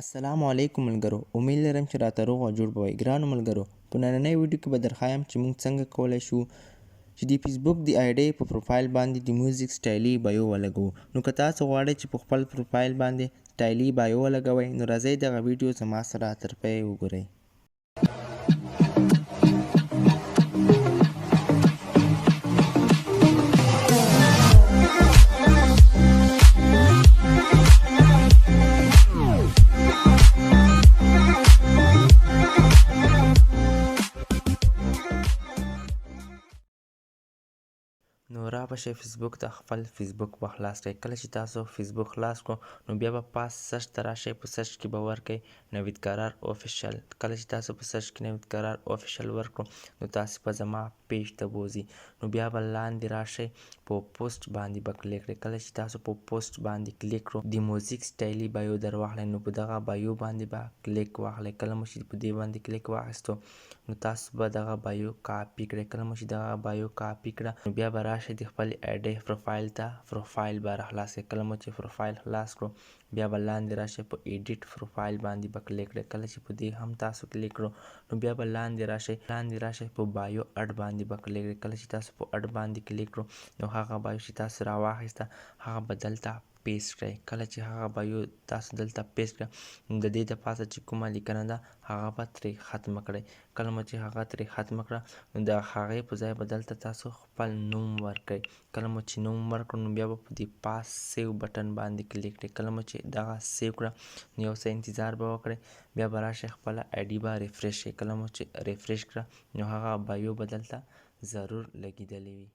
السلام علیکم ملګرو، امید لرم چې راته روغ او جوړ به وئ. ګرانو ملګرو، په نننۍ ویډیو کې به درښایم چې موږ څنګه کولی شو چې د فیسبوک د آی ډي په پروفایل باندې د میوزیک سټایلي بایو ولګوو. نو که تاسو غواړئ چې په خپل پروفایل باندې سټایلي بایو ولګوئ، نو راځئ دغه ویډیو زما سره تر پایه وګورئ. نو را به شئ فیسبوک ته، خپل فیسبوک به خلاص کړئ. کله چې تاسو فیسبوک خلاص کړو نو بیا به پاس سرچ ته راشئ. په سرچ کې به ورکئ نوید قرار اوفیشل. کله چې تاسو په سرچ کې نوید قرار اوفیشل ورکړو نو تاسو به زما پیج ته بوځي. نو بیا به لاندې راشئ، په پوسټ باندې به کلیک کړئ. کله چې تاسو په پوسټ باندې کلیک کړو، د موزیک سټایلي بایو در واخلئ. نو په دغه بایو باندې به کلیک واخلئ. کله مو چې په دې باندې کلیک واخیستو نو تاسو به دغه بایو کاپي کړئ. کله مو چې دغه بایو کاپي کړه نو بیا به راشئ د خپل آی ډي پروفایل ته. پروفایل به راخلاص کړئ. کله مو چې پروفایل خلاص کړو بیا به لاندې راشئ، په ایډیټ پروفایل باندې به کلیک کړئ. کله چې په دې هم تاسو کلیک کړو نو بیا به لاندې راشئ په بایو اډ باندې به کلیک کړئ. کله چې تاسو په اډ باندې کلیک کړو نو هغه بایو چې تاسو راواخیسته هغه به دلته پیسټ کړئ. کله چې هغه بایو تاسو دلته پیسټ کړه نو د دې د پاسه چې کومه لیکنه ده هغه به ترې ختمه کړئ. کله مو چې هغه ترې ختمه کړه نو د هغې په ځای به دلته تاسو خپل نوم ورکړئ. کله مو چې نوم ورکړو نو بیا به په دې پاس سیو بټن باندې کلیک کړئ. کله مو چې دغه سیو کړه نو یو څه انتظار به وکړئ. بیا به راشئ خپله آی ډي به ریفریش کړئ. کله مو چې ریفریش کړه نو هغه بایو به دلته ضرور لګېدلې وي.